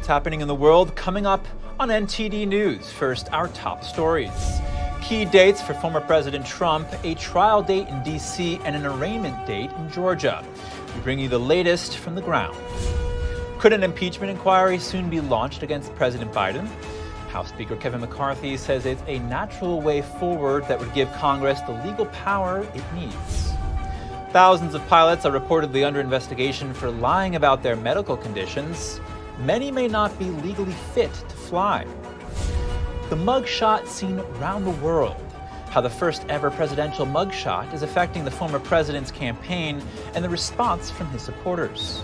happening in the world coming up on NTD News. First, our top stories. Key dates for former President Trump, a trial date in D.C. and an arraignment date in Georgia. We bring you the latest from the ground. Could an impeachment inquiry soon be launched against President Biden? House Speaker Kevin McCarthy says it's a natural way forward that would give Congress the legal power it needs. Thousands of pilots are reportedly under investigation for lying about their medical conditions. Many may not be legally fit to fly. The mugshot seen around the world. How the first ever presidential mugshot is affecting the former president's campaign and the response from his supporters.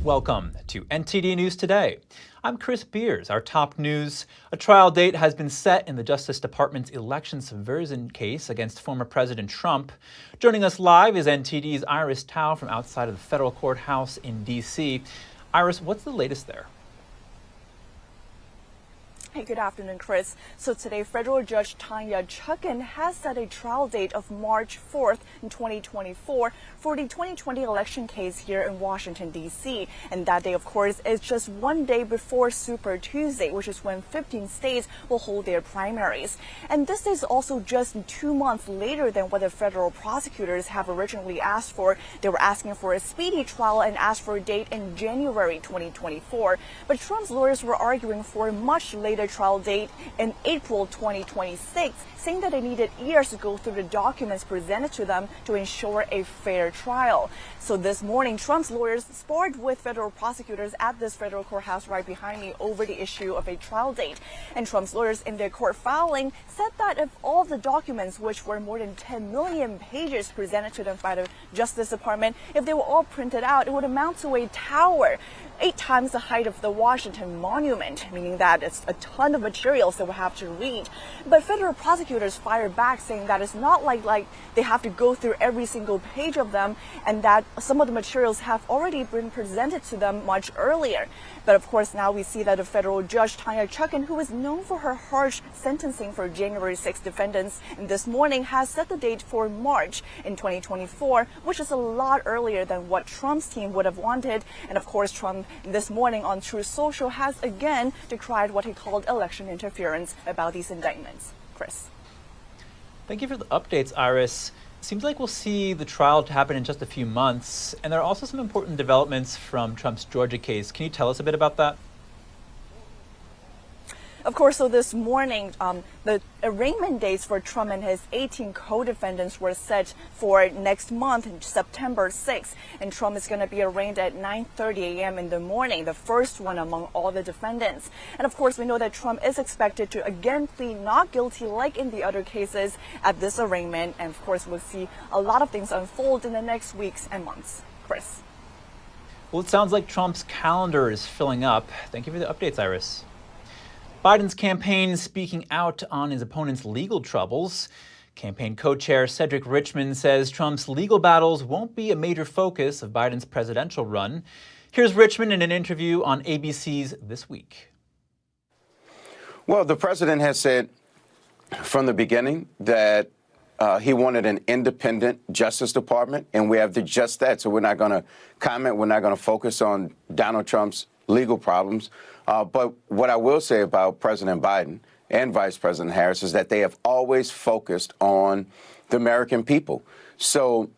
Welcome to NTD News Today. I'm Chris Beers. Our top news: a trial date has been set in the Justice Department's election subversion case against former President Trump. Joining us live is NTD's Iris Tao from outside of the federal courthouse in D.C. Iris, what's the latest there? Hey, good afternoon, Chris. So today, federal judge Tanya Chutkan has set a trial date of March 4th in 2024 for the 2020 election case here in Washington, D.C. And that day, of course, is just one day before Super Tuesday, which is when 15 states will hold their primaries. And this is also just 2 months later than what the federal prosecutors have originally asked for. They were asking for a speedy trial and asked for a date in January 2024. But Trump's lawyers were arguing for a much later trial date in April 2026, saying that they needed years to go through the documents presented to them to ensure a fair trial. So this morning, Trump's lawyers sparred with federal prosecutors at this federal courthouse right behind me over the issue of a trial date. And Trump's lawyers in their court filing said that if all the documents, which were more than 10 million pages presented to them by the Justice Department, if they were all printed out, it would amount to a tower 8 times the height of the Washington Monument, meaning that it's a ton of materials they will have to read. But federal prosecutors fired back, saying that it's not like they have to go through every single page of them, and that some of the materials have already been presented to them much earlier. But of course, now we see that a federal judge, Tanya Chutkan, who is known for her harsh sentencing for January 6 defendants, and this morning has set the date for March in 2024, which is a lot earlier than what Trump's team would have wanted. And of course, Trump this morning on Truth Social has again decried what he called election interference about these indictments. Chris. Thank you for the updates, Iris. Seems like we'll see the trial to happen in just a few months, and there are also some important developments from Trump's Georgia case. Can you tell us a bit about that? Of course, so this morning, the arraignment dates for Trump and his 18 co-defendants were set for next month, September 6th. And Trump is going to be arraigned at 9:30 a.m. in the morning, the first one among all the defendants. And of course, we know that Trump is expected to again plead not guilty like in the other cases at this arraignment. And of course, we'll see a lot of things unfold in the next weeks and months. Chris. Well, it sounds like Trump's calendar is filling up. Thank you for the updates, Iris. Biden's campaign speaking out on his opponent's legal troubles. Campaign co-chair Cedric Richmond says Trump's legal battles won't be a major focus of Biden's presidential run. Here's Richmond in an interview on ABC's This Week. Well, the president has said from the beginning that he wanted an independent Justice Department, and we have just that. So we're not going to comment. We're not going to focus on Donald Trump's legal problems. But what I will say about President Biden and Vice President Harris is that they have always focused on the American people. So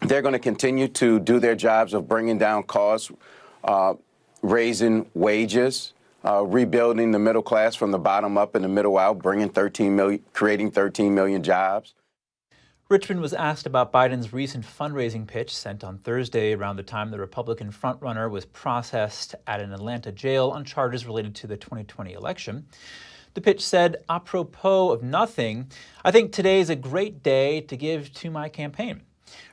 they're going to continue to do their jobs of bringing down costs, raising wages, rebuilding the middle class from the bottom up and the middle out, creating 13 million jobs. Richmond was asked about Biden's recent fundraising pitch sent on Thursday around the time the Republican frontrunner was processed at an Atlanta jail on charges related to the 2020 election. The pitch said, apropos of nothing, I think today is a great day to give to my campaign.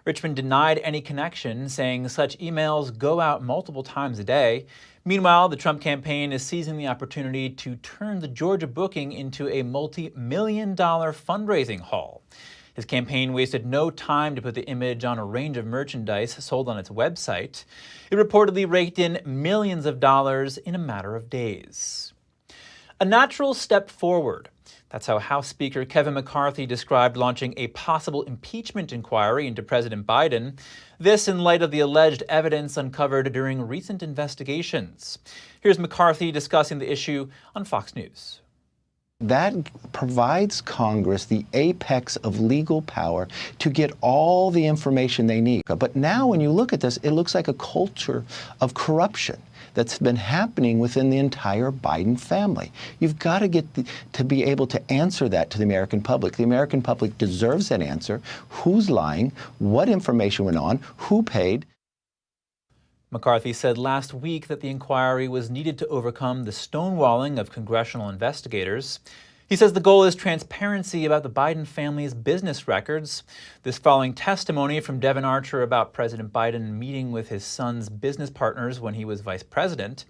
Richmond denied any connection, saying such emails go out multiple times a day. Meanwhile, the Trump campaign is seizing the opportunity to turn the Georgia booking into a multi-million-dollar fundraising haul. His campaign wasted no time to put the image on a range of merchandise sold on its website. It reportedly raked in millions of dollars in a matter of days. A natural step forward. That's how House Speaker Kevin McCarthy described launching a possible impeachment inquiry into President Biden. This in light of the alleged evidence uncovered during recent investigations. Here's McCarthy discussing the issue on Fox News. That provides Congress the apex of legal power to get all the information they need. But now when you look at this, it looks like a culture of corruption that's been happening within the entire Biden family. You've got to get to be able to answer that to the American public. The American public deserves that answer. Who's lying? What information went on? Who paid? McCarthy said last week that the inquiry was needed to overcome the stonewalling of congressional investigators. He says the goal is transparency about the Biden family's business records. This following testimony from Devon Archer about President Biden meeting with his son's business partners when he was vice president,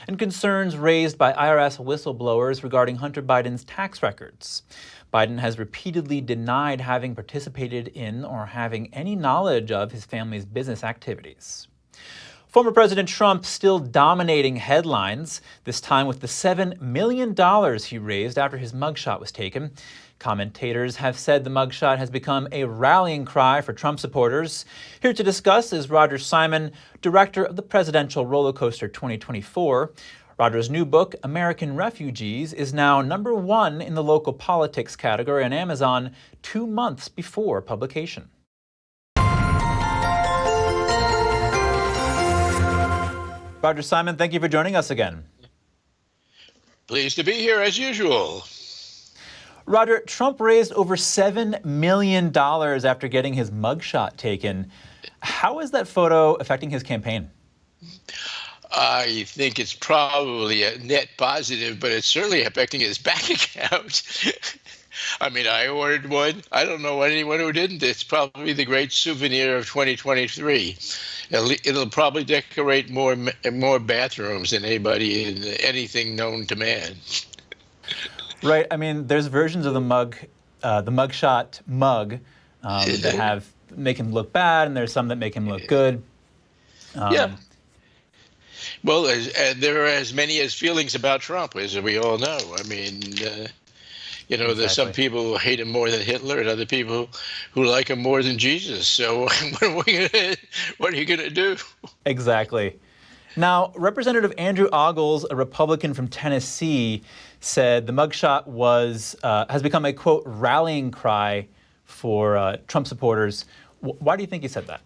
and concerns raised by IRS whistleblowers regarding Hunter Biden's tax records. Biden has repeatedly denied having participated in or having any knowledge of his family's business activities. Former President Trump still dominating headlines, this time with the $7 million he raised after his mugshot was taken. Commentators have said the mugshot has become a rallying cry for Trump supporters. Here to discuss is Roger Simon, director of the Presidential Rollercoaster 2024. Roger's new book, American Refugees, is now #1 in the local politics category on Amazon 2 months before publication. Roger Simon, thank you for joining us again. Pleased to be here as usual. Roger, Trump raised over $7 million after getting his mugshot taken. How is that photo affecting his campaign? I think it's probably a net positive, but it's certainly affecting his bank account. I mean, I ordered one. I don't know anyone who didn't. It's probably the great souvenir of 2023. It'll probably decorate more bathrooms than anybody in anything known to man. Right. I mean, there's versions of the mugshot mug that make him look bad, and there's some that make him look good. Yeah. Well, there are as many as feelings about Trump, as we all know. I mean, Exactly. There's some people who hate him more than Hitler and other people who like him more than Jesus. So what are you going to do? Exactly. Now, Representative Andrew Ogles, a Republican from Tennessee, said the mugshot has become a, quote, rallying cry for Trump supporters. Why do you think he said that?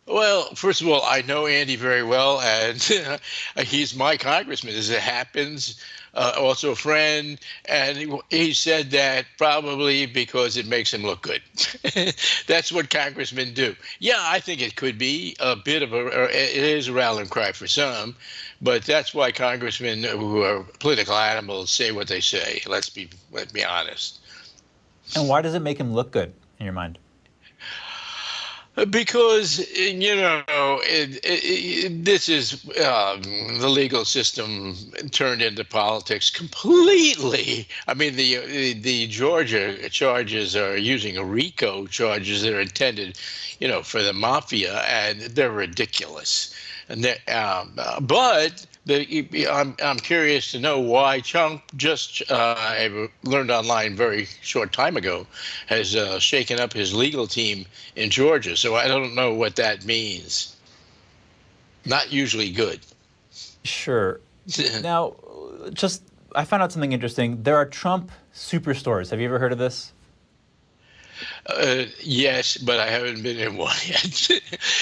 Well, first of all, I know Andy very well, and he's my congressman, as it happens, also a friend, and he said that probably because it makes him look good. That's what congressmen do. Yeah, I think it could be a bit of it is a rallying cry for some, but that's why congressmen who are political animals say what they say. Let's be honest. And why does it make him look good in your mind? Because, this is the legal system turned into politics completely. I mean, the Georgia charges are using RICO charges that are intended, for the mafia, and they're ridiculous. And I'm curious to know why Trump I learned online very short time ago, has shaken up his legal team in Georgia. So I don't know what that means. Not usually good. Sure. Now, I found out something interesting. There are Trump superstores. Have you ever heard of this? Yes, but I haven't been in one yet.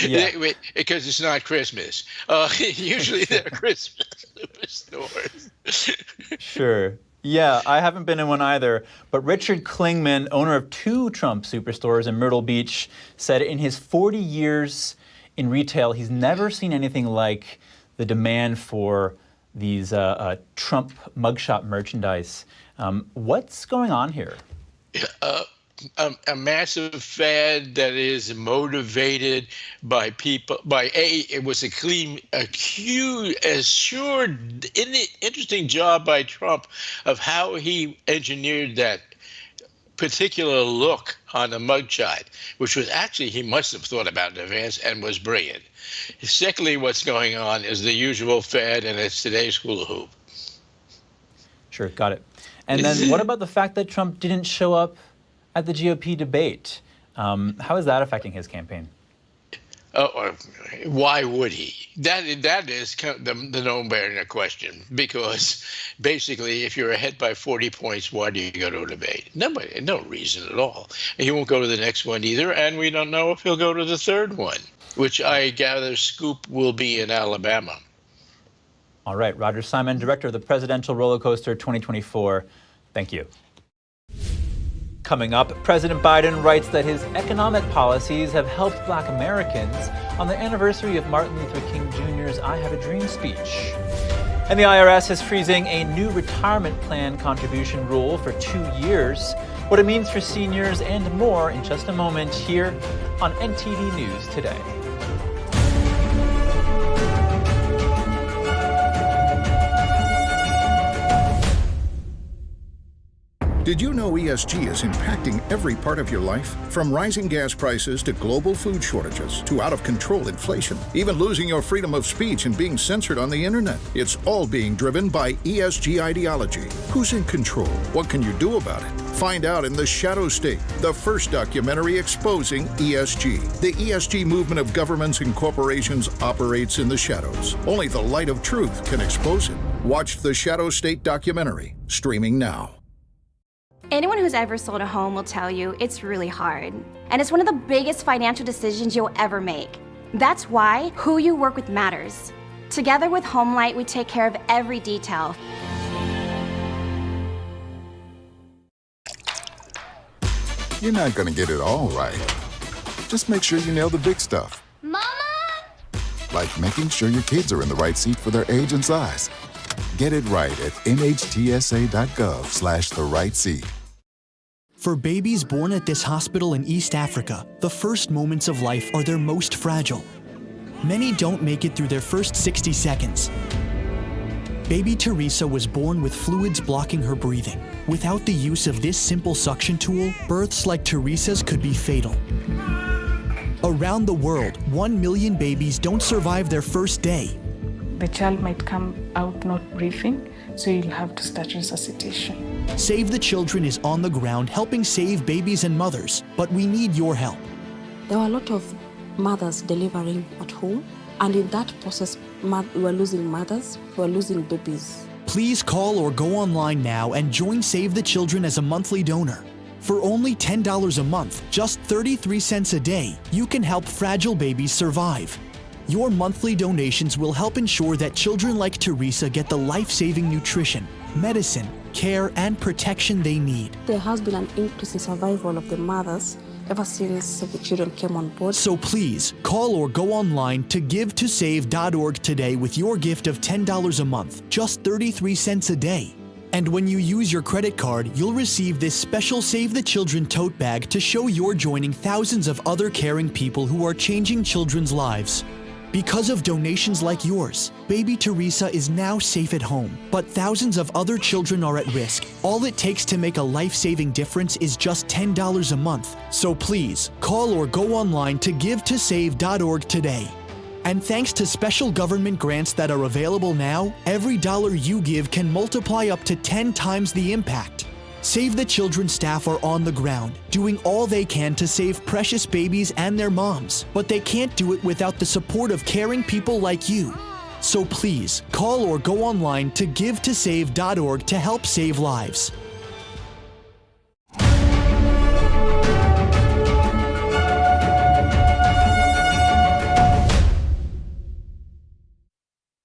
Yeah. Because it's not Christmas. Usually they're Christmas stores. Sure. Yeah, I haven't been in one either. But Richard Klingman, owner of 2 Trump superstores in Myrtle Beach, said in his 40 years in retail, he's never seen anything like the demand for these Trump mugshot merchandise. What's going on here? A massive fad that is motivated by people. It was interesting job by Trump of how he engineered that particular look on the mugshot, which was actually he must have thought about in advance and was brilliant. Secondly, what's going on is the usual fad, and it's today's hula hoop. Sure, got it. And then what about the fact that Trump didn't show up at the GOP debate? How is that affecting his campaign? Why would he? That is the no-brainer question, because basically, if you're ahead by 40 points, why do you go to a debate? No reason at all. And he won't go to the next one either, and we don't know if he'll go to the third one, which I gather Scoop will be in Alabama. All right, Roger Simon, director of the Presidential Roller Coaster 2024. Thank you. Coming up, President Biden writes that his economic policies have helped Black Americans on the anniversary of Martin Luther King Jr.'s I Have a Dream speech. And the IRS is freezing a new retirement plan contribution rule for 2 years. What it means for seniors and more in just a moment here on NTD News Today. Did you know ESG is impacting every part of your life? From rising gas prices to global food shortages to out-of-control inflation, even losing your freedom of speech and being censored on the internet. It's all being driven by ESG ideology. Who's in control? What can you do about it? Find out in The Shadow State, the first documentary exposing ESG. The ESG movement of governments and corporations operates in the shadows. Only the light of truth can expose it. Watch The Shadow State documentary, streaming now. Anyone who's ever sold a home will tell you it's really hard. And it's one of the biggest financial decisions you'll ever make. That's why who you work with matters. Together with HomeLight, we take care of every detail. You're not gonna get it all right. Just make sure you nail the big stuff. Mama! Like making sure your kids are in the right seat for their age and size. Get it right at nhtsa.gov/the-right-seat. For babies born at this hospital in East Africa, the first moments of life are their most fragile. Many don't make it through their first 60 seconds. Baby Teresa was born with fluids blocking her breathing. Without the use of this simple suction tool, births like Teresa's could be fatal. Around the world, 1 million babies don't survive their first day. The child might come out not breathing, so you'll have to start resuscitation. Save the Children is on the ground helping save babies and mothers, but we need your help. There were a lot of mothers delivering at home, and in that process, we were losing mothers, we were losing babies. Please call or go online now and join Save the Children as a monthly donor. For only $10 a month, just 33 cents a day, you can help fragile babies survive. Your monthly donations will help ensure that children like Teresa get the life-saving nutrition, medicine, care, and protection they need. There has been an increase in survival of the mothers ever since the children came on board. So please, call or go online to givetosave.org today with your gift of $10 a month, just 33 cents a day. And when you use your credit card, you'll receive this special Save the Children tote bag to show you're joining thousands of other caring people who are changing children's lives. Because of donations like yours, baby Teresa is now safe at home, but thousands of other children are at risk. All it takes to make a life-saving difference is just $10 a month. So please, call or go online to givetosave.org today. And thanks to special government grants that are available now, every dollar you give can multiply up to 10 times the impact. Save the Children staff are on the ground, doing all they can to save precious babies and their moms, but they can't do it without the support of caring people like you. So please, call or go online to givetosave.org to help save lives.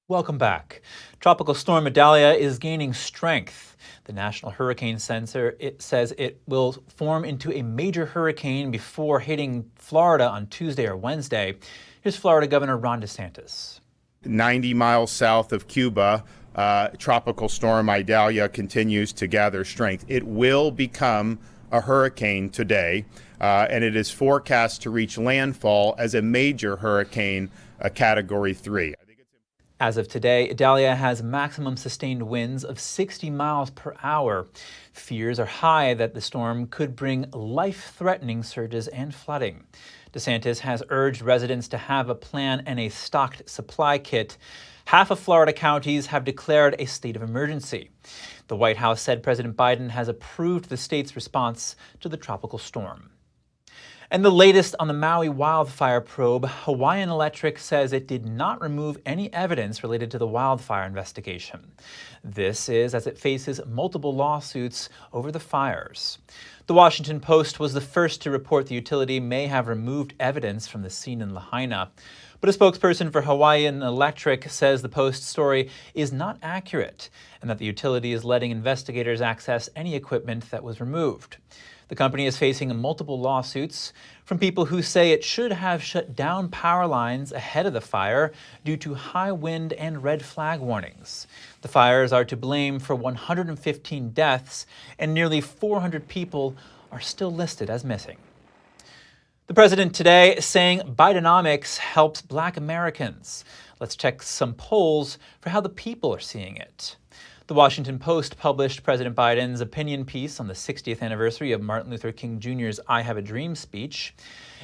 Welcome back. Tropical storm Idalia is gaining strength. The National Hurricane Center says it will form into a major hurricane before hitting Florida on Tuesday or Wednesday. Here's Florida Governor Ron DeSantis. 90 miles south of Cuba, Tropical storm Idalia continues to gather strength. It will become a hurricane today, and it is forecast to reach landfall as a major hurricane, a Category 3. As of today, Idalia has maximum sustained winds of 60 miles per hour. Fears are high that the storm could bring life-threatening surges and flooding. DeSantis has urged residents to have a plan and a stocked supply kit. Half of Florida counties have declared a state of emergency. The White House said President Biden has approved the state's response to the tropical storm. And the latest on the Maui wildfire probe, Hawaiian Electric says it did not remove any evidence related to the wildfire investigation. This is as it faces multiple lawsuits over the fires. The Washington Post was the first to report the utility may have removed evidence from the scene in Lahaina. But a spokesperson for Hawaiian Electric says the Post story is not accurate and that the utility is letting investigators access any equipment that was removed. The company is facing multiple lawsuits from people who say it should have shut down power lines ahead of the fire due to high wind and red flag warnings. The fires are to blame for 115 deaths, and nearly 400 people are still listed as missing. The president today saying Bidenomics helps Black Americans. Let's check some polls for how the people are seeing it. The Washington Post published President Biden's opinion piece on the 60th anniversary of Martin Luther King Jr.'s I Have a Dream speech.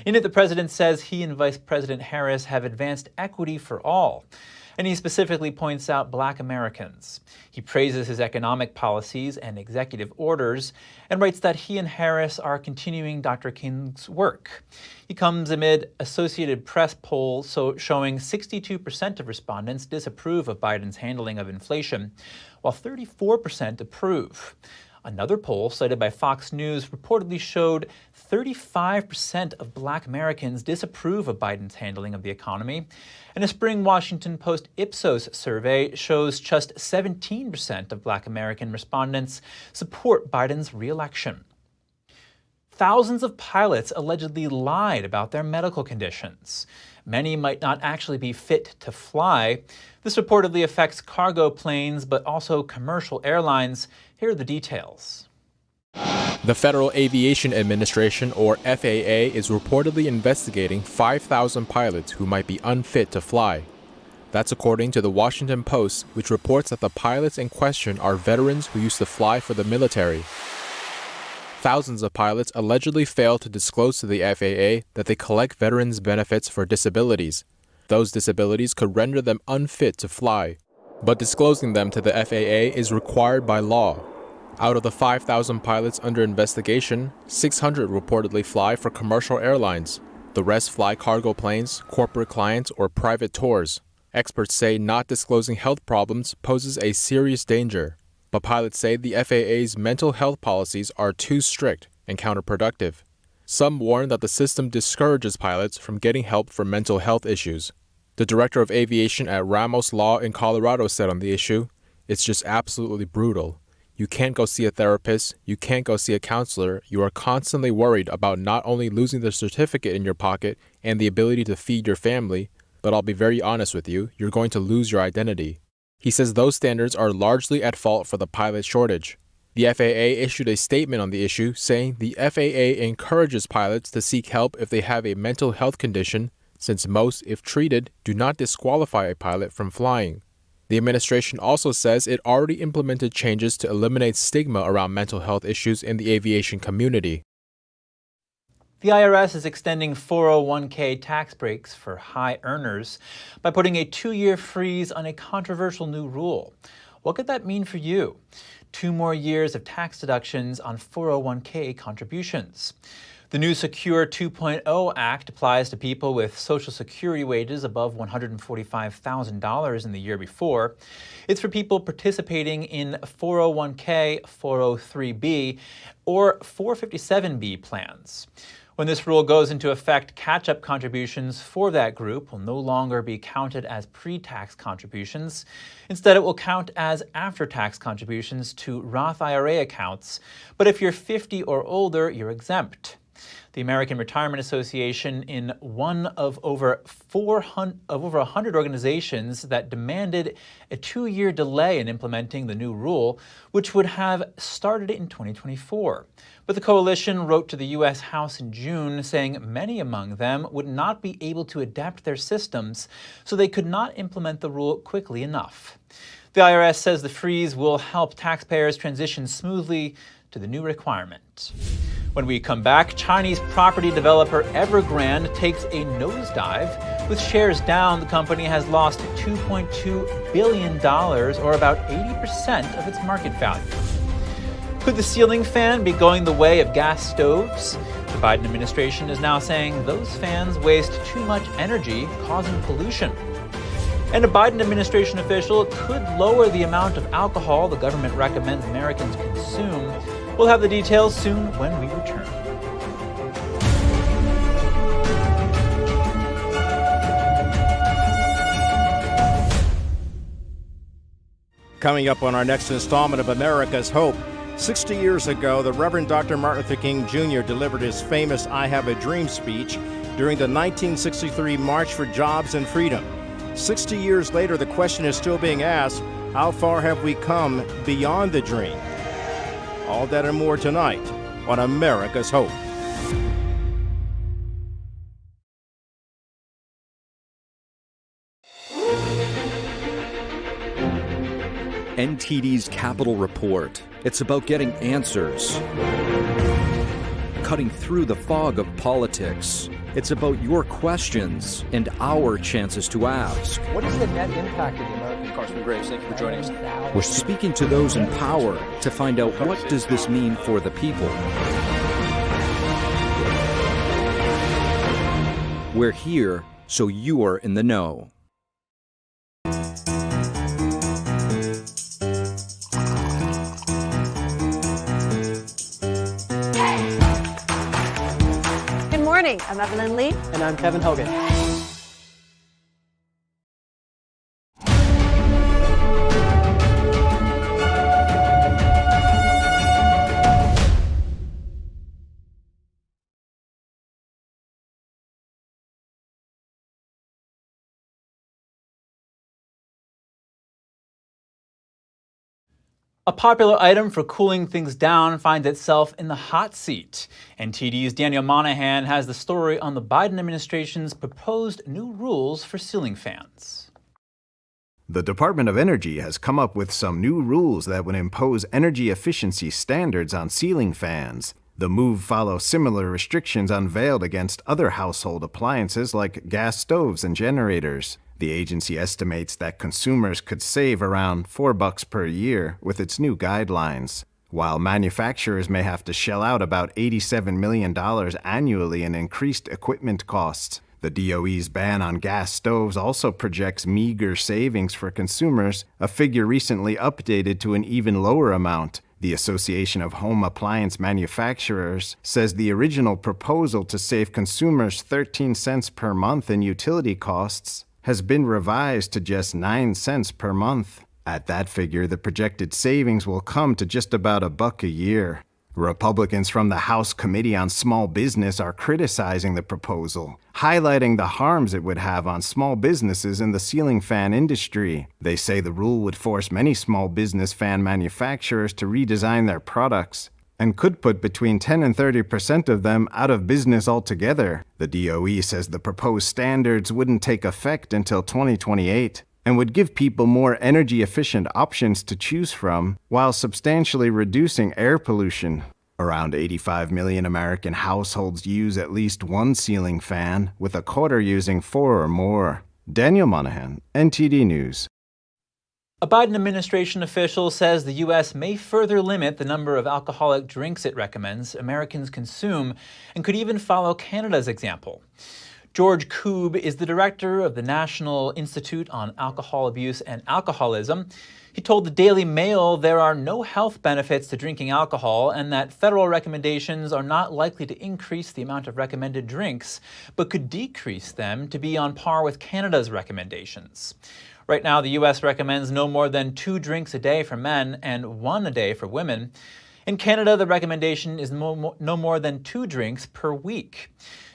In it, the president says he and Vice President Harris have advanced equity for all, and he specifically points out Black Americans. He praises his economic policies and executive orders and writes that he and Harris are continuing Dr. King's work. He comes amid Associated Press polls showing 62% of respondents disapprove of Biden's handling of inflation, while 34% approve. Another poll cited by Fox News reportedly showed 35% of Black Americans disapprove of Biden's handling of the economy, and a spring Washington Post Ipsos survey shows just 17% of Black American respondents support Biden's re-election. Thousands of pilots allegedly lied about their medical conditions. Many might not actually be fit to fly. This reportedly affects cargo planes, but also commercial airlines. Here are the details. The Federal Aviation Administration, or FAA, is reportedly investigating 5,000 pilots who might be unfit to fly. That's according to the Washington Post, which reports that the pilots in question are veterans who used to fly for the military. Thousands of pilots allegedly fail to disclose to the FAA that they collect veterans' benefits for disabilities. Those disabilities could render them unfit to fly, but disclosing them to the FAA is required by law. Out of the 5,000 pilots under investigation, 600 reportedly fly for commercial airlines. The rest fly cargo planes, corporate clients, or private tours. Experts say not disclosing health problems poses a serious danger. But pilots say the FAA's mental health policies are too strict and counterproductive. Some warn that the system discourages pilots from getting help for mental health issues. The director of aviation at Ramos Law in Colorado said on the issue, "It's just absolutely brutal. You can't go see a therapist, you can't go see a counselor, you are constantly worried about not only losing the certificate in your pocket and the ability to feed your family, but I'll be very honest with you, you're going to lose your identity." He says those standards are largely at fault for the pilot shortage. The FAA issued a statement on the issue saying the FAA encourages pilots to seek help if they have a mental health condition, since most, if treated, do not disqualify a pilot from flying. The administration also says it already implemented changes to eliminate stigma around mental health issues in the aviation community. The IRS is extending 401k tax breaks for high earners by putting a 2-year freeze on a controversial new rule. What could that mean for you? 2 more years of tax deductions on 401k contributions. The new Secure 2.0 Act applies to people with Social Security wages above $145,000 in the year before. It's for people participating in 401k, 403b, or 457b plans. When this rule goes into effect, catch-up contributions for that group will no longer be counted as pre-tax contributions. Instead, it will count as after-tax contributions to Roth IRA accounts. But if you're 50 or older, you're exempt. The American Retirement Association, in one of over 100 organizations that demanded a 2-year delay in implementing the new rule, which would have started in 2024. But the coalition wrote to the U.S. House in June saying many among them would not be able to adapt their systems, so they could not implement the rule quickly enough. The IRS says the freeze will help taxpayers transition smoothly to the new requirement. When we come back, Chinese property developer Evergrande takes a nosedive With shares down, the company has lost $2.2 billion, or about 80% of its market value. Could the ceiling fan be going the way of gas stoves? The Biden administration is now saying those fans waste too much energy, causing pollution. And a Biden administration official could lower the amount of alcohol the government recommends Americans consume. We'll have the details soon when we return. Coming up on our next installment of America's Hope, 60 years ago, the Reverend Dr. Martin Luther King Jr. delivered his famous I Have a Dream speech during the 1963 March for Jobs and Freedom. 60 years later, the question is still being asked, how far have we come beyond the dream? All that and more tonight on America's Hope. NTD's Capital Report. It's about getting answers, cutting through the fog of politics. It's about your questions and our chances to ask. What is the net impact of the American Congressman Graves? Thank you for joining us. We're speaking to those in power to find out what does this mean for the people. We're here so you're in the know. Good morning. I'm Evelyn Lee. And I'm Kevin Hogan. A popular item for cooling things down finds itself in the hot seat. NTD's Daniel Monahan has the story on the Biden administration's proposed new rules for ceiling fans. The Department of Energy has come up with some new rules that would impose energy efficiency standards on ceiling fans. The move follows similar restrictions unveiled against other household appliances like gas stoves and generators. The agency estimates that consumers could save around $4 per year with its new guidelines, while manufacturers may have to shell out about $87 million annually in increased equipment costs. The DOE's ban on gas stoves also projects meager savings for consumers, a figure recently updated to an even lower amount. The Association of Home Appliance Manufacturers says the original proposal to save consumers 13 cents per month in utility costs has been revised to just 9 cents per month. At that figure, the projected savings will come to just about $1 a year. Republicans from the House Committee on Small Business are criticizing the proposal, highlighting the harms it would have on small businesses in the ceiling fan industry. They say the rule would force many small business fan manufacturers to redesign their products and could put between 10 and 30% of them out of business altogether. The DOE says the proposed standards wouldn't take effect until 2028 and would give people more energy-efficient options to choose from while substantially reducing air pollution. Around 85 million American households use at least one ceiling fan, with a quarter using 4 or more. Daniel Monahan, NTD News. A Biden administration official says the U.S. may further limit the number of alcoholic drinks it recommends Americans consume and could even follow Canada's example. George Koob is the director of the National Institute on Alcohol Abuse and Alcoholism. He told the Daily Mail there are no health benefits to drinking alcohol and that federal recommendations are not likely to increase the amount of recommended drinks, but could decrease them to be on par with Canada's recommendations. Right now, the U.S. recommends no more than 2 drinks a day for men and 1 a day for women. In Canada, the recommendation is no more than 2 drinks per week.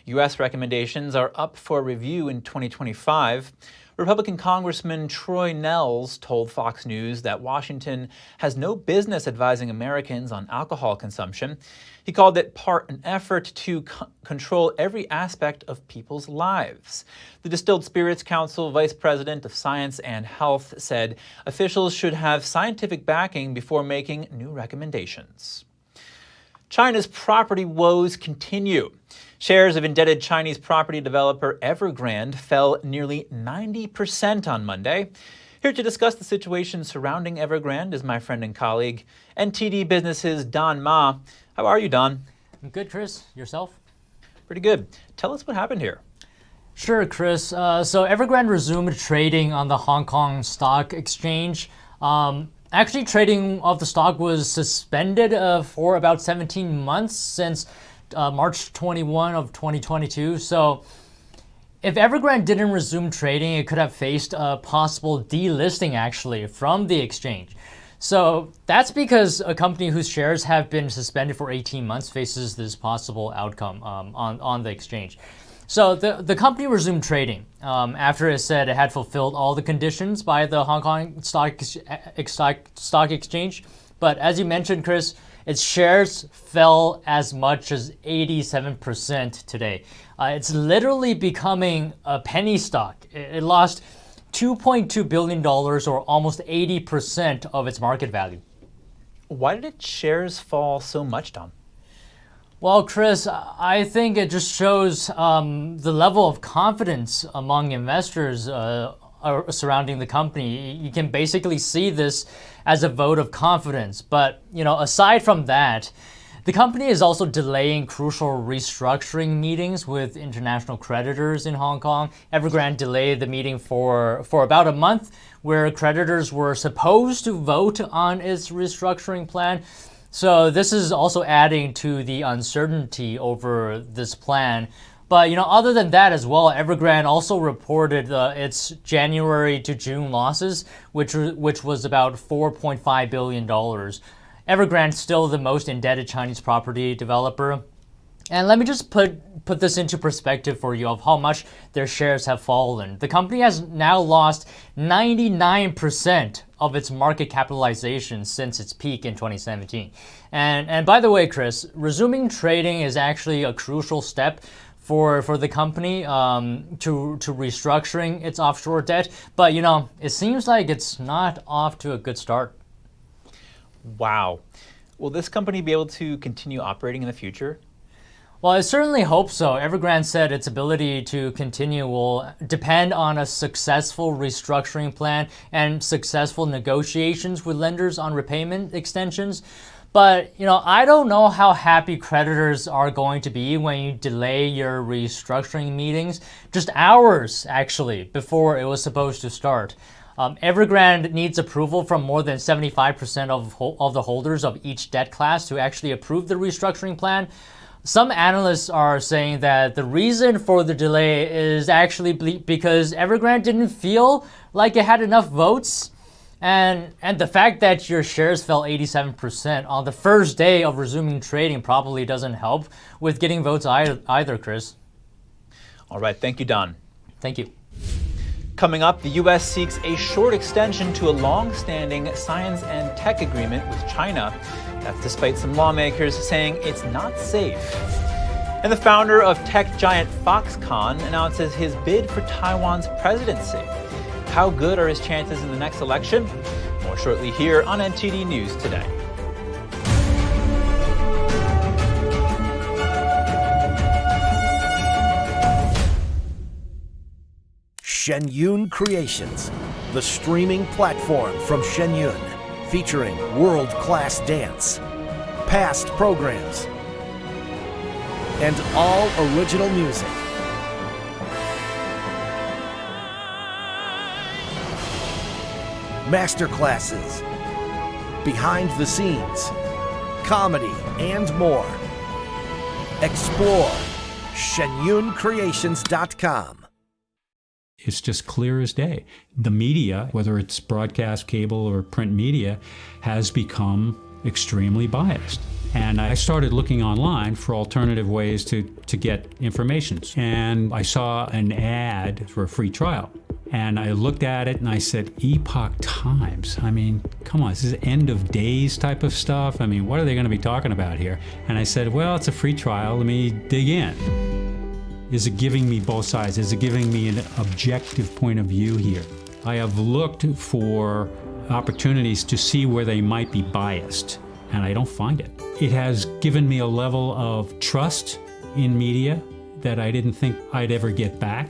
U.S. recommendations are up for review in 2025. Republican Congressman Troy Nehls told Fox News that Washington has no business advising Americans on alcohol consumption. He called it part an effort to control every aspect of people's lives. The Distilled Spirits Council Vice President of Science and Health said officials should have scientific backing before making new recommendations. China's property woes continue. Shares of indebted Chinese property developer Evergrande fell nearly 90% on Monday. Here to discuss the situation surrounding Evergrande is my friend and colleague, NTD Business's Don Ma. How are you, Don? I'm good, Chris. Yourself? Pretty good. Tell us what happened here. Sure, Chris. So Evergrande resumed trading on the Hong Kong Stock Exchange. Actually, trading of the stock was suspended for about 17 months since March 21 of 2022. So if Evergrande didn't resume trading, it could have faced a possible delisting actually from the exchange. So that's because a company whose shares have been suspended for 18 months faces this possible outcome on the exchange. So the company resumed trading after it said it had fulfilled all the conditions by the Hong Kong Stock Exchange. But as you mentioned, Chris, its shares fell as much as 87% today. It's literally becoming a penny stock. It lost $2.2 billion, or almost 80% of its market value. Why did its shares fall so much, Don? Well, Chris, I think it just shows the level of confidence among investors surrounding the company. You can basically see this as a vote of confidence. But, aside from that, the company is also delaying crucial restructuring meetings with international creditors in Hong Kong. Evergrande delayed the meeting for about a month, where creditors were supposed to vote on its restructuring plan. So this is also adding to the uncertainty over this plan. But other than that as well, Evergrande also reported its January to June losses, which was about $4.5 billion. Evergrande still the most indebted Chinese property developer. And let me just put this into perspective for you of how much their shares have fallen. The company has now lost 99% of its market capitalization since its peak in 2017. And by the way, Chris, resuming trading is actually a crucial step for the company to restructuring its offshore debt. But it seems like it's not off to a good start. Wow. Will this company be able to continue operating in the future? Well, I certainly hope so. Evergrande said its ability to continue will depend on a successful restructuring plan and successful negotiations with lenders on repayment extensions. But, I don't know how happy creditors are going to be when you delay your restructuring meetings just hours, actually, before it was supposed to start. Evergrande needs approval from more than 75% of the holders of each debt class to actually approve the restructuring plan. Some analysts are saying that the reason for the delay is actually because Evergrande didn't feel like it had enough votes. And the fact that your shares fell 87% on the first day of resuming trading probably doesn't help with getting votes either, Chris. All right, thank you, Don. Thank you. Coming up, the U.S. seeks a short extension to a long-standing science and tech agreement with China. That's despite some lawmakers saying it's not safe. And the founder of tech giant Foxconn announces his bid for Taiwan's presidency. How good are his chances in the next election? More shortly here on NTD News Today. Shenyun Creations, the streaming platform from Shenyun, featuring world-class dance, past programs, and all original music. Masterclasses, behind the scenes, comedy, and more. Explore shenyuncreations.com. It's just clear as day. The media, whether it's broadcast, cable, or print media, has become extremely biased. And I started looking online for alternative ways to get information. And I saw an ad for a free trial. And I looked at it and I said, Epoch Times. I mean, come on, this is end of days type of stuff. I mean, what are they going to be talking about here? And I said, well, it's a free trial. Let me dig in. Is it giving me both sides? Is it giving me an objective point of view here? I have looked for opportunities to see where they might be biased, and I don't find it. It has given me a level of trust in media that I didn't think I'd ever get back.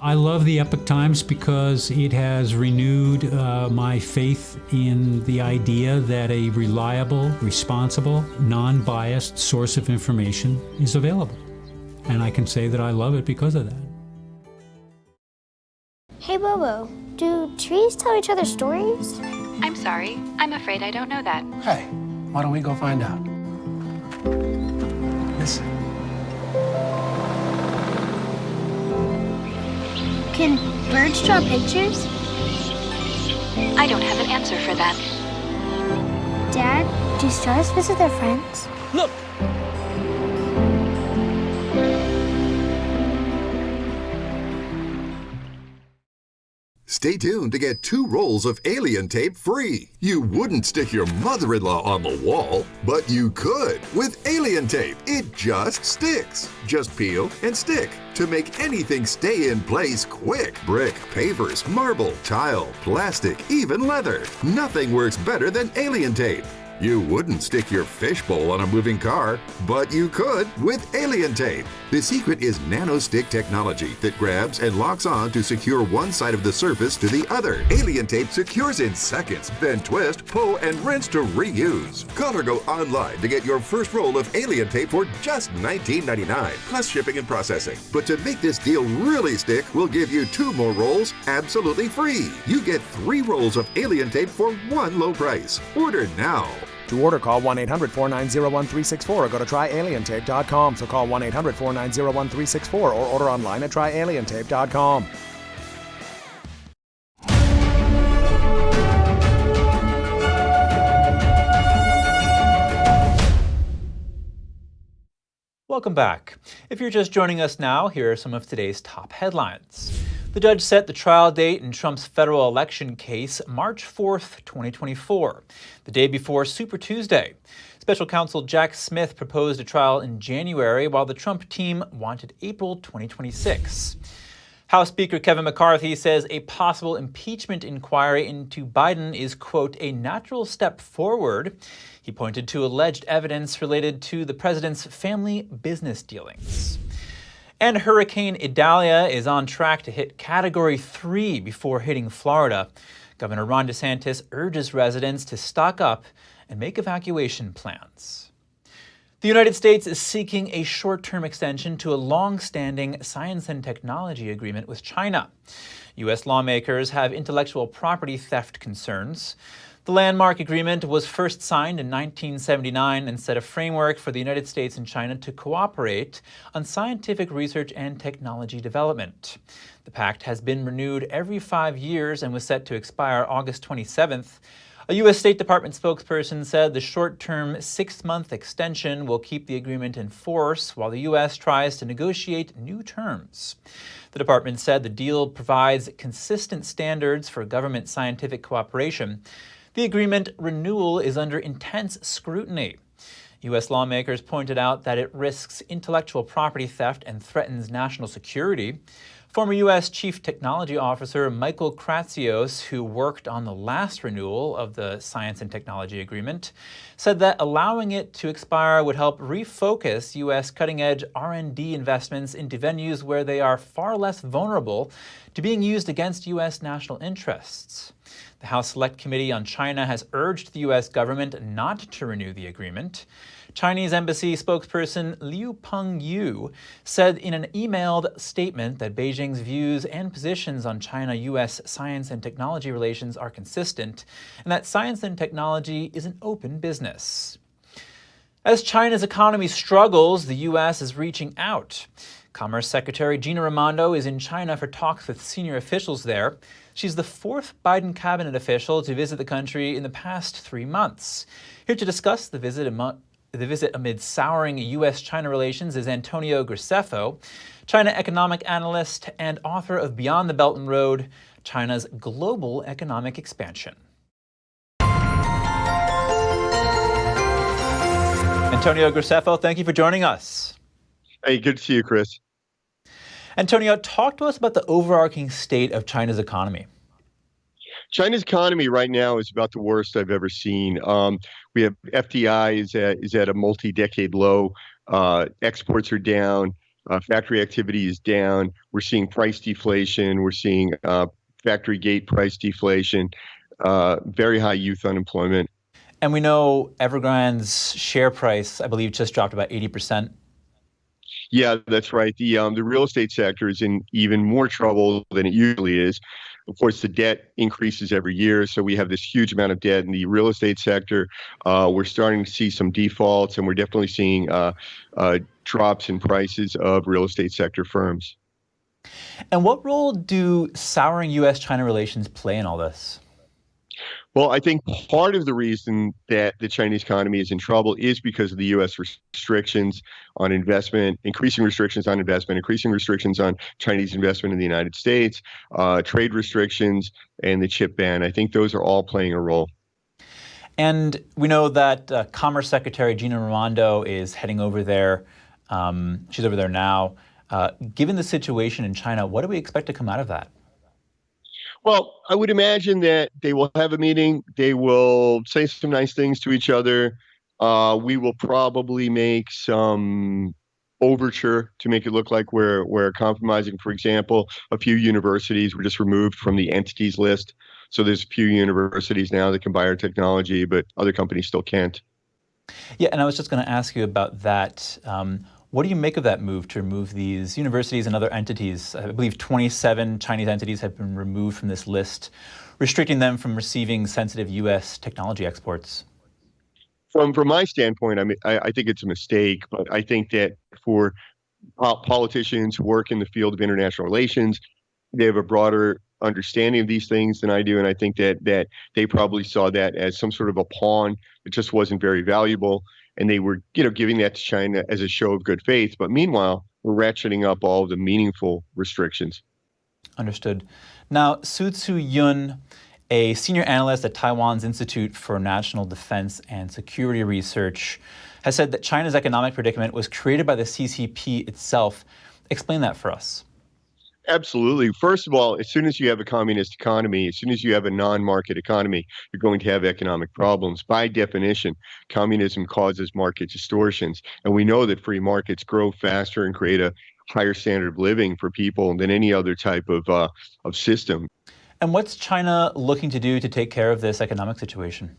I love the Epoch Times because it has renewed my faith in the idea that a reliable, responsible, non-biased source of information is available. And I can say that I love it because of that. Hey Bobo, do trees tell each other stories? I'm sorry, I'm afraid I don't know that. Hey, why don't we go find out? Listen. Can birds draw pictures? I don't have an answer for that. Dad, do stars visit their friends? Look! Stay tuned to get 2 rolls of alien tape free. You wouldn't stick your mother-in-law on the wall, but you could with alien tape. It just sticks. Just peel and stick to make anything stay in place quick. Brick, pavers, marble, tile, plastic, even leather. Nothing works better than alien tape. You wouldn't stick your fishbowl on a moving car, but you could with alien tape. The secret is nano-stick technology that grabs and locks on to secure one side of the surface to the other. Alien tape secures in seconds, then twist, pull, and rinse to reuse. Call or go online to get your first roll of alien tape for just $19.99, plus shipping and processing. But to make this deal really stick, we'll give you 2 more rolls absolutely free. You get 3 rolls of alien tape for one low price. Order now. To order, call 1-800-490-1364 or go to tryalientape.com. So call 1-800-490-1364 or order online at tryalientape.com. Welcome back. If you're just joining us now, here are some of today's top headlines. The judge set the trial date in Trump's federal election case, March 4th, 2024, the day before Super Tuesday. Special counsel Jack Smith proposed a trial in January, while the Trump team wanted April 2026. House Speaker Kevin McCarthy says a possible impeachment inquiry into Biden is, quote, a natural step forward. He pointed to alleged evidence related to the president's family business dealings. And Hurricane Idalia is on track to hit Category 3 before hitting Florida. Governor Ron DeSantis urges residents to stock up and make evacuation plans. The United States is seeking a short-term extension to a long-standing science and technology agreement with China. U.S. lawmakers have intellectual property theft concerns. The landmark agreement was first signed in 1979 and set a framework for the United States and China to cooperate on scientific research and technology development. The pact has been renewed every 5 years and was set to expire August 27th. A U.S. State Department spokesperson said the short-term 6-month extension will keep the agreement in force while the U.S. tries to negotiate new terms. The department said the deal provides consistent standards for government scientific cooperation. The agreement renewal is under intense scrutiny. U.S. lawmakers pointed out that it risks intellectual property theft and threatens national security. Former U.S. Chief Technology Officer Michael Kratsios, who worked on the last renewal of the Science and Technology Agreement, said that allowing it to expire would help refocus U.S. cutting-edge R&D investments into venues where they are far less vulnerable to being used against U.S. national interests. The House Select Committee on China has urged the U.S. government not to renew the agreement. Chinese embassy spokesperson Liu Pengyu said in an emailed statement that Beijing's views and positions on China-U.S. science and technology relations are consistent, and that science and technology is an open business. As China's economy struggles, the U.S. is reaching out. Commerce Secretary Gina Raimondo is in China for talks with senior officials there. She's the 4th Biden cabinet official to visit the country in the past 3 months. Here to discuss the visit amid souring U.S.-China relations is Antonio Graceffo, China economic analyst and author of Beyond the Belt and Road, China's Global Economic Expansion. Antonio Graceffo, thank you for joining us. Hey, good to see you, Chris. Antonio, talk to us about the overarching state of China's economy. China's economy right now is about the worst I've ever seen. We have FDI is at a multi-decade low. Exports are down. Factory activity is down. We're seeing price deflation. We're seeing factory gate price deflation. Very high youth unemployment. And we know Evergrande's share price, I believe, just dropped about 80%. Yeah, that's right. The real estate sector is in even more trouble than it usually is. Of course, the debt increases every year, so we have this huge amount of debt in the real estate sector. We're starting to see some defaults, and we're definitely seeing drops in prices of real estate sector firms. And what role do souring U.S.-China relations play in all this? Well, I think part of the reason that the Chinese economy is in trouble is because of the U.S. restrictions on investment, increasing restrictions on investment, increasing restrictions on Chinese investment in the United States, trade restrictions, and the chip ban. I think those are all playing a role. And we know that Commerce Secretary Gina Raimondo is heading over there. She's over there now. Given the situation in China, what do we expect to come out of that? Well, I would imagine that they will have a meeting. They will say some nice things to each other. We will probably make some overture to make it look like we're compromising. For example, a few universities were just removed from the entities list. So there's a few universities now that can buy our technology, but other companies still can't. Yeah, and I was just going to ask you about that. What do you make of that move to remove these universities and other entities? I believe 27 Chinese entities have been removed from this list, restricting them from receiving sensitive U.S. technology exports. From my standpoint, I mean, I think it's a mistake, but I think that for politicians who work in the field of international relations, they have a broader understanding of these things than I do, and I think that they probably saw that as some sort of a pawn that just wasn't very valuable. And they were, giving that to China as a show of good faith. But meanwhile, we're ratcheting up all of the meaningful restrictions. Understood. Now, Su Yun, a senior analyst at Taiwan's Institute for National Defense and Security Research, has said that China's economic predicament was created by the CCP itself. Explain that for us. Absolutely. First of all, as soon as you have a communist economy, as soon as you have a non-market economy, you're going to have economic problems. By definition, communism causes market distortions. And we know that free markets grow faster and create a higher standard of living for people than any other type of system. And what's China looking to do to take care of this economic situation?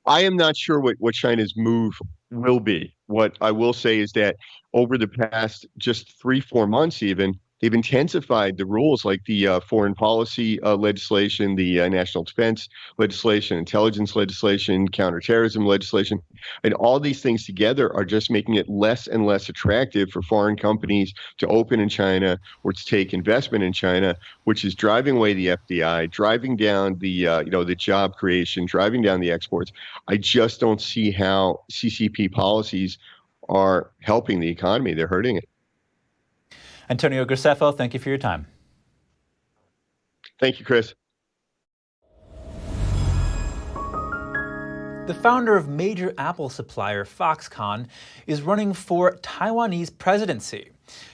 I am not sure what China's move will be. What I will say is that over the past just 3-4 months even, they've intensified the rules like the foreign policy legislation, the national defense legislation, intelligence legislation, counterterrorism legislation. And all these things together are just making it less and less attractive for foreign companies to open in China or to take investment in China, which is driving away the FDI, driving down the job creation, driving down the exports. I just don't see how CCP policies are helping the economy. They're hurting it. Antonio Graceffo, thank you for your time. Thank you, Chris. The founder of major Apple supplier Foxconn is running for Taiwanese presidency.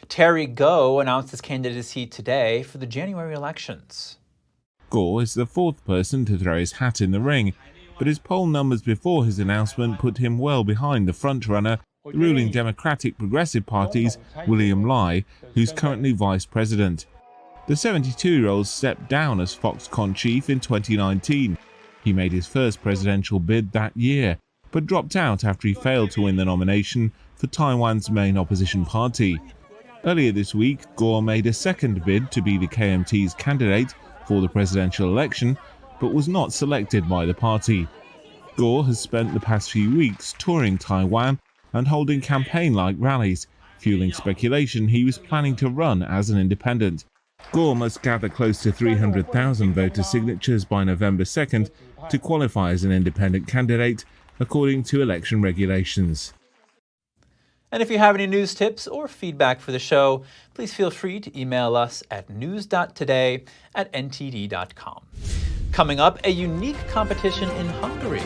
Terry Go announced his candidacy today for the January elections. Gore is the fourth person to throw his hat in the ring, but his poll numbers before his announcement put him well behind the frontrunner, the ruling Democratic Progressive Party's William Lai, who's currently vice president. The 72-year-old stepped down as Foxconn chief in 2019. He made his first presidential bid that year, but dropped out after he failed to win the nomination for Taiwan's main opposition party. Earlier this week, Gore made a second bid to be the KMT's candidate for the presidential election, but was not selected by the party. Gore has spent the past few weeks touring Taiwan and holding campaign-like rallies, fueling speculation he was planning to run as an independent. Gore must gather close to 300,000 voter signatures by November 2nd to qualify as an independent candidate, according to election regulations. And if you have any news tips or feedback for the show, please feel free to email us at news.today@ntd.com. Coming up, a unique competition in Hungary,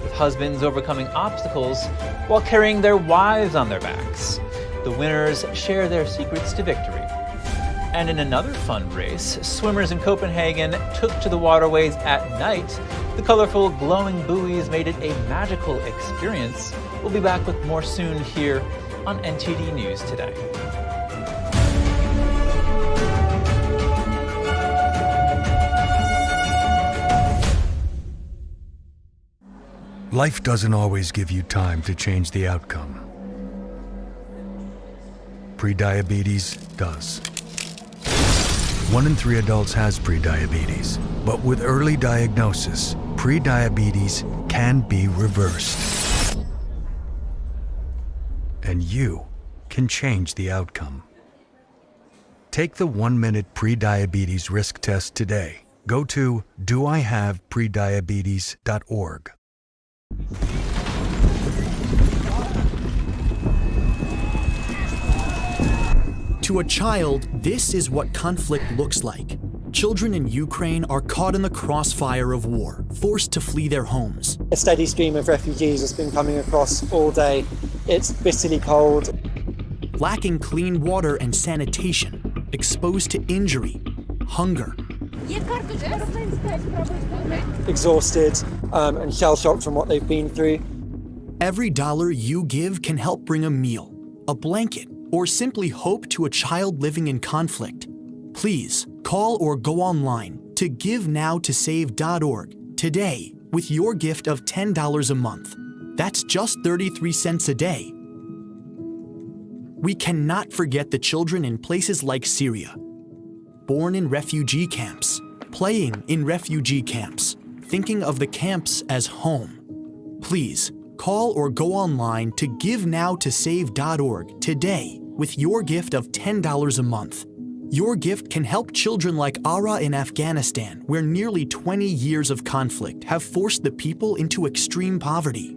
with husbands overcoming obstacles while carrying their wives on their backs. The winners share their secrets to victory. And in another fun race, swimmers in Copenhagen took to the waterways at night The colorful, glowing buoys made it a magical experience. We'll be back with more soon here on NTD News Today. Life doesn't always give you time to change the outcome. Prediabetes does. 1 in 3 adults has prediabetes, but with early diagnosis, prediabetes can be reversed. And you can change the outcome. Take the 1-minute prediabetes risk test today. Go to doihaveprediabetes.org. To a child, this is what conflict looks like. Children in Ukraine are caught in the crossfire of war, forced to flee their homes. A steady stream of refugees has been coming across all day. It's bitterly cold. Lacking clean water and sanitation, exposed to injury, hunger. Exhausted and shell-shocked from what they've been through. Every dollar you give can help bring a meal, a blanket, or simply hope to a child living in conflict. Please call or go online to givenowtosave.org today with your gift of $10 a month. That's just 33 cents a day. We cannot forget the children in places like Syria, born in refugee camps, playing in refugee camps, thinking of the camps as home. Please call or go online to givenowtosave.org today with your gift of $10 a month. Your gift can help children like Ara in Afghanistan, where nearly 20 years of conflict have forced the people into extreme poverty.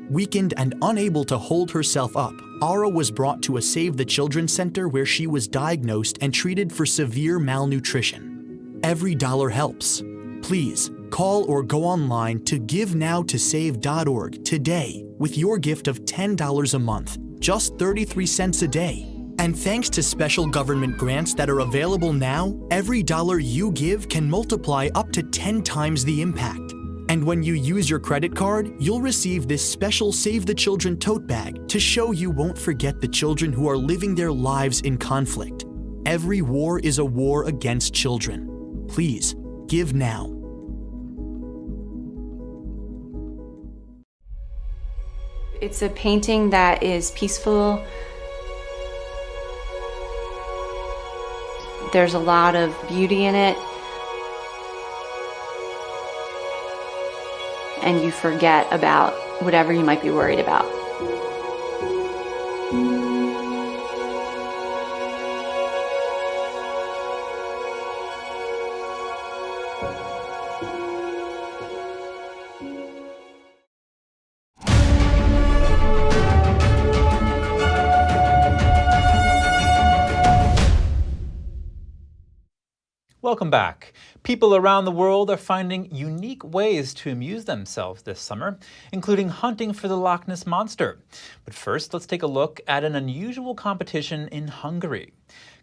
Weakened and unable to hold herself up, Ara was brought to a Save the Children center where she was diagnosed and treated for severe malnutrition. Every dollar helps. Please call or go online to givenowtosave.org today with your gift of $10 a month, just 33 cents a day. And thanks to special government grants that are available now, every dollar you give can multiply up to 10 times the impact. And when you use your credit card, you'll receive this special Save the Children tote bag to show you won't forget the children who are living their lives in conflict. Every war is a war against children. Please, give now. It's a painting that is peaceful. There's a lot of beauty in it. And you forget about whatever you might be worried about. Welcome back. People around the world are finding unique ways to amuse themselves this summer, including hunting for the Loch Ness monster. But first, let's take a look at an unusual competition in Hungary.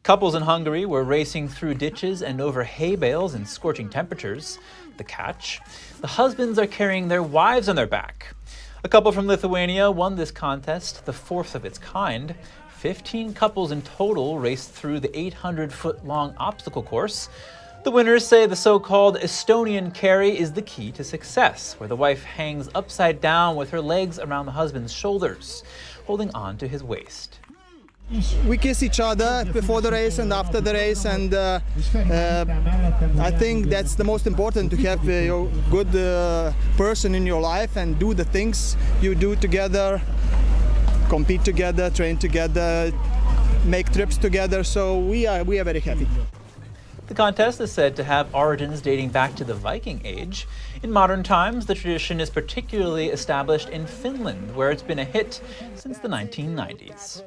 Couples in Hungary were racing through ditches and over hay bales in scorching temperatures. The catch? The husbands are carrying their wives on their back. A couple from Lithuania won this contest, the fourth of its kind. 15 couples in total raced through the 800-foot-long obstacle course. The winners say the so-called Estonian carry is the key to success, where the wife hangs upside down with her legs around the husband's shoulders, holding on to his waist. We kiss each other before the race and after the race, and I think that's the most important, to have a good person in your life and do the things you do together, compete together, train together, make trips together, so we are very happy. The contest is said to have origins dating back to the Viking Age. In modern times, the tradition is particularly established in Finland, where it's been a hit since the 1990s.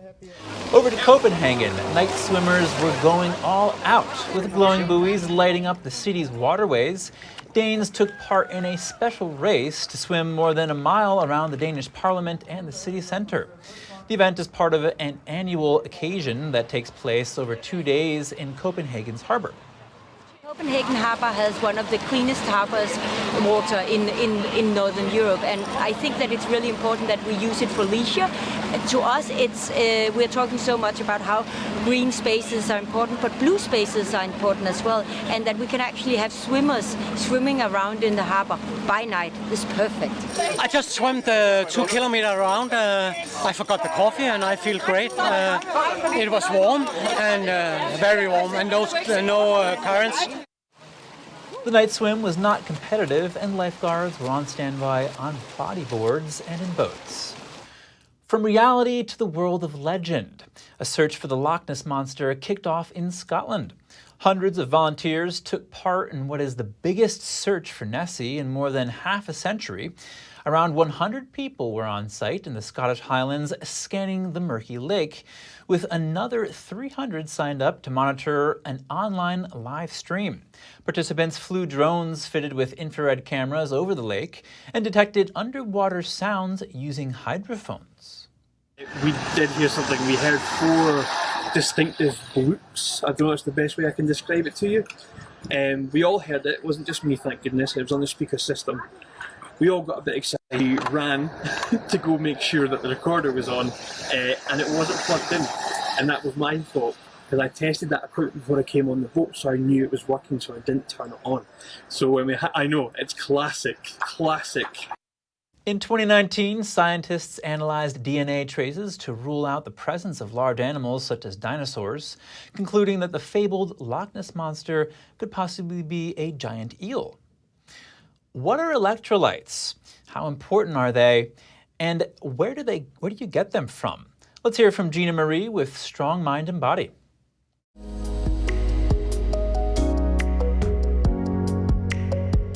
Over to Copenhagen, night swimmers were going all out, with glowing buoys lighting up the city's waterways. Danes took part in a special race to swim more than a mile around the Danish parliament and the city center. The event is part of an annual occasion that takes place over 2 days in Copenhagen's harbor. Copenhagen Harbour has one of the cleanest harbors water in Northern Europe, and I think that it's really important that we use it for leisure. To us, we're talking so much about how green spaces are important, but blue spaces are important as well, and that we can actually have swimmers swimming around in the harbour by night is perfect. I just swam 2 kilometers around. I forgot the coffee, and I feel great. It was warm and very warm, and no currents. The night swim was not competitive, and lifeguards were on standby on bodyboards and in boats. From reality to the world of legend, a search for the Loch Ness Monster kicked off in Scotland. Hundreds of volunteers took part in what is the biggest search for Nessie in more than half a century. Around 100 people were on site in the Scottish Highlands scanning the murky lake, with another 300 signed up to monitor an online live stream. Participants flew drones fitted with infrared cameras over the lake and detected underwater sounds using hydrophones. We did hear something. We heard 4 distinctive bloops. I don't know if it's the best way I can describe it to you. We all heard it. It wasn't just me, thank goodness. It was on the speaker system. We all got a bit excited. We ran to go make sure that the recorder was on, and it wasn't plugged in. And that was my fault, because I tested that equipment before I came on the boat, so I knew it was working, so I didn't turn it on. So when I know, it's classic. In 2019, scientists analyzed DNA traces to rule out the presence of large animals such as dinosaurs, concluding that the fabled Loch Ness Monster could possibly be a giant eel. What are electrolytes? How important are they? And where do you get them from? Let's hear from Gina Marie with Strong Mind and Body.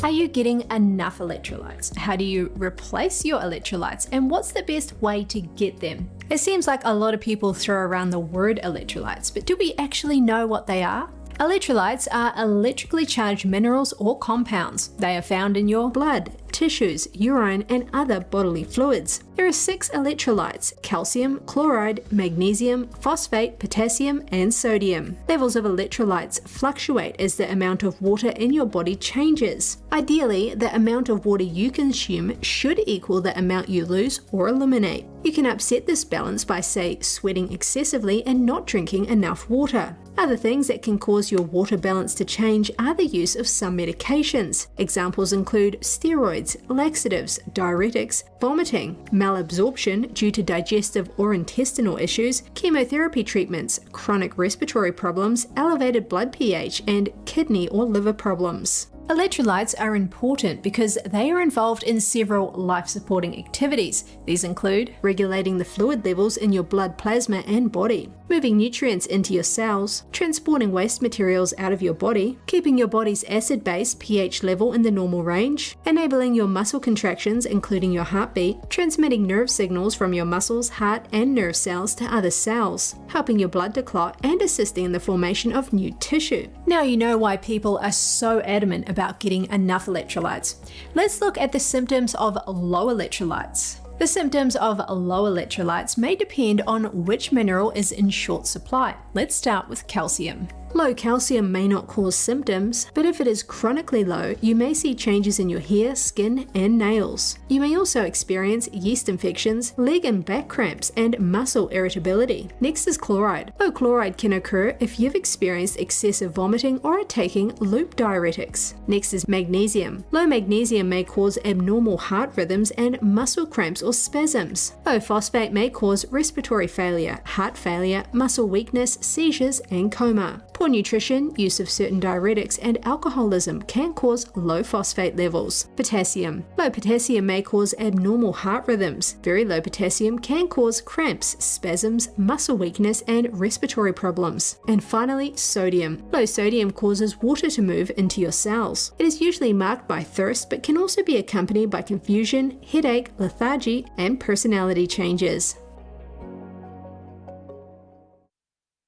Are you getting enough electrolytes? How do you replace your electrolytes? And what's the best way to get them? It seems like a lot of people throw around the word electrolytes, but do we actually know what they are? Electrolytes are electrically charged minerals or compounds. They are found in your blood, tissues, urine, and other bodily fluids. There are 6 electrolytes: calcium, chloride, magnesium, phosphate, potassium, and sodium. Levels of electrolytes fluctuate as the amount of water in your body changes. Ideally, the amount of water you consume should equal the amount you lose or eliminate. You can upset this balance by, say, sweating excessively and not drinking enough water. Other things that can cause your water balance to change are the use of some medications. Examples include steroids, laxatives, diuretics, vomiting, malabsorption due to digestive or intestinal issues, chemotherapy treatments, chronic respiratory problems, elevated blood pH, and kidney or liver problems. Electrolytes are important because they are involved in several life-supporting activities. These include regulating the fluid levels in your blood plasma and body, moving nutrients into your cells, transporting waste materials out of your body, keeping your body's acid-base pH level in the normal range, enabling your muscle contractions including your heartbeat, transmitting nerve signals from your muscles, heart, and nerve cells to other cells, helping your blood to clot, and assisting in the formation of new tissue. Now you know why people are so adamant about getting enough electrolytes. Let's look at the symptoms of low electrolytes. The symptoms of low electrolytes may depend on which mineral is in short supply. Let's start with calcium. Low calcium may not cause symptoms, but if it is chronically low, you may see changes in your hair, skin, and nails. You may also experience yeast infections, leg and back cramps, and muscle irritability. Next is chloride. Low chloride can occur if you've experienced excessive vomiting or are taking loop diuretics. Next is magnesium. Low magnesium may cause abnormal heart rhythms and muscle cramps or spasms. Low phosphate may cause respiratory failure, heart failure, muscle weakness, seizures, and coma. Poor nutrition, use of certain diuretics, and alcoholism can cause low phosphate levels. Potassium. Low potassium may cause abnormal heart rhythms. Very low potassium can cause cramps, spasms, muscle weakness, and respiratory problems. And finally, sodium. Low sodium causes water to move into your cells. It is usually marked by thirst, but can also be accompanied by confusion, headache, lethargy, and personality changes.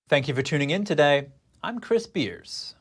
Thank you for tuning in today. I'm Chris Beers.